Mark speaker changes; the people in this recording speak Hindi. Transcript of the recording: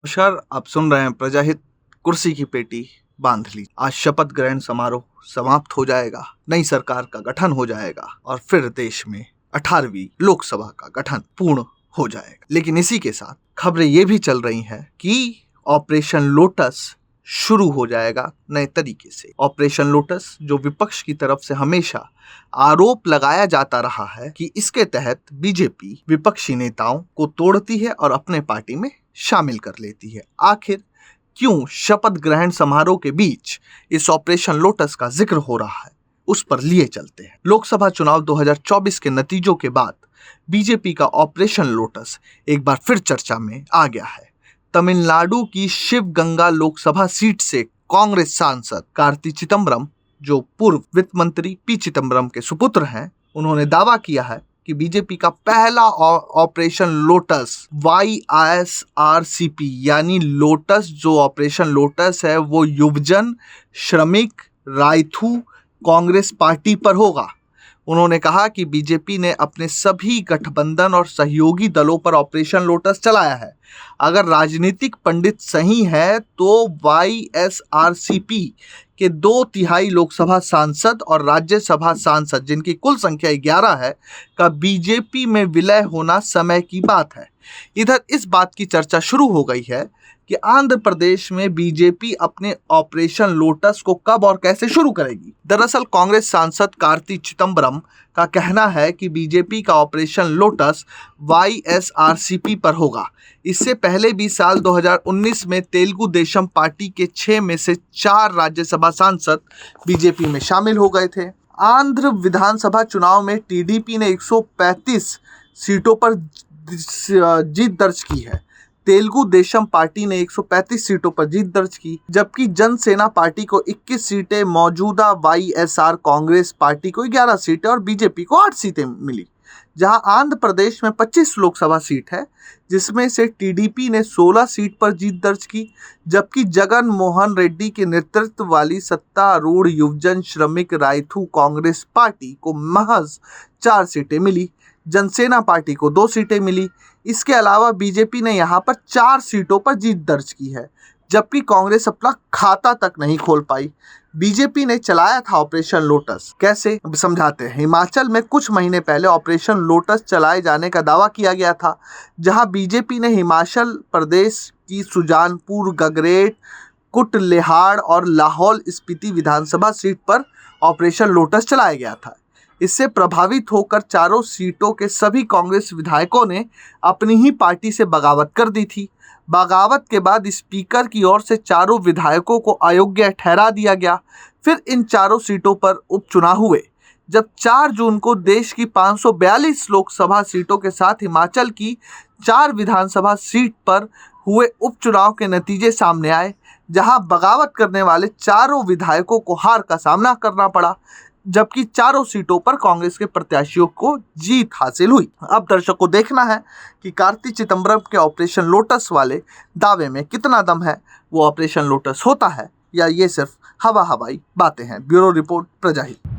Speaker 1: नमस्कार, आप सुन रहे हैं प्रजाहित। कुर्सी की पेटी बांध ली। आज शपथ ग्रहण समारोह समाप्त हो जाएगा, नई सरकार का गठन हो जाएगा और फिर देश में 18वीं लोकसभा का गठन पूर्ण हो जाएगा। लेकिन इसी के साथ खबरें ये भी चल रही हैं कि ऑपरेशन लोटस शुरू हो जाएगा नए तरीके से। ऑपरेशन लोटस जो विपक्ष की तरफ से हमेशा आरोप लगाया जाता रहा है कि इसके तहत बीजेपी विपक्षी नेताओं को तोड़ती है और अपने पार्टी में शामिल कर लेती है। आखिर क्यों शपथ ग्रहण समारोह के बीच इस ऑपरेशन लोटस का जिक्र हो रहा है, उस पर लिए चलते हैं। लोकसभा चुनाव 2024 के नतीजों के बाद बीजेपी का ऑपरेशन लोटस एक बार फिर चर्चा में आ गया है। तमिलनाडु की शिवगंगा लोकसभा सीट से कांग्रेस सांसद कार्ति चिदम्बरम, जो पूर्व वित्त मंत्री पी चिदम्बरम के सुपुत्र हैं, उन्होंने दावा किया है कि बीजेपी का पहला ऑपरेशन लोटस YSRCP यानी लोटस, जो ऑपरेशन लोटस है वो युवजन श्रमिक रायथू कांग्रेस पार्टी पर होगा। उन्होंने कहा कि बीजेपी ने अपने सभी गठबंधन और सहयोगी दलों पर ऑपरेशन लोटस चलाया है। अगर राजनीतिक पंडित सही है तो YSRCP के 2/3 लोकसभा सांसद और राज्यसभा सांसद, जिनकी कुल संख्या 11 है, का बीजेपी में विलय होना समय की बात है। इधर इस बात की चर्चा शुरू हो गई है कि आंध्र प्रदेश में बीजेपी अपने ऑपरेशन लोटस को कब और कैसे शुरू करेगी। दरअसल कांग्रेस सांसद कार्ति चिदम्बरम का कहना है कि बीजेपी का ऑपरेशन लोटस YSRCP पर होगा। इससे पहले भी साल 2019 में तेलुगु देशम पार्टी के 6 में से 4 राज्यसभा सांसद बीजेपी में शामिल हो गए थे। आंध्र विधानसभा चुनाव में टीडीपी ने 135 सीटों पर जीत दर्ज की है। तेलुगु देशम पार्टी ने 135 सीटों पर जीत दर्ज की, जबकि जनसेना पार्टी को 21 सीटें, मौजूदा YSR कांग्रेस पार्टी को 11 सीटें और बीजेपी को 8 सीटें मिली। जहां आंध्र प्रदेश में 25 लोकसभा सीट है, जिसमें से टीडीपी ने 16 सीट पर जीत दर्ज की, जबकि जगन मोहन रेड्डी के नेतृत्व वाली सत्तारूढ़ युवजन श्रमिक रायथू कांग्रेस पार्टी को महज 4 सीटें मिली। जनसेना पार्टी को 2 सीटें मिली। इसके अलावा बीजेपी ने यहां पर 4 सीटों पर जीत दर्ज की है, जबकि कांग्रेस अपना खाता तक नहीं खोल पाई। बीजेपी ने चलाया था ऑपरेशन लोटस, कैसे समझाते हैं। हिमाचल में कुछ महीने पहले ऑपरेशन लोटस चलाए जाने का दावा किया गया था, जहां बीजेपी ने हिमाचल प्रदेश की सुजानपुर, गगरेट, कुटलेहाड़ और लाहौल स्पीति विधानसभा सीट पर ऑपरेशन लोटस चलाया गया था। इससे प्रभावित होकर चारों सीटों के सभी कांग्रेस विधायकों ने अपनी ही पार्टी से बगावत कर दी थी। बगावत के बाद स्पीकर की ओर से चारों विधायकों को अयोग्य ठहरा दिया गया। फिर इन चारों सीटों पर उपचुनाव हुए। जब 4 जून को देश की 542 लोकसभा सीटों के साथ हिमाचल की 4 विधानसभा सीट पर हुए उपचुनाव के नतीजे सामने आए, जहां बगावत करने वाले चारों विधायकों को हार का सामना करना पड़ा, जबकि चारों सीटों पर कांग्रेस के प्रत्याशियों को जीत हासिल हुई। अब दर्शक को देखना है कि कार्ति चिदम्बरम के ऑपरेशन लोटस वाले दावे में कितना दम है। वो ऑपरेशन लोटस होता है या ये सिर्फ हवा हवाई बातें हैं। Bureau report, प्रजाहित।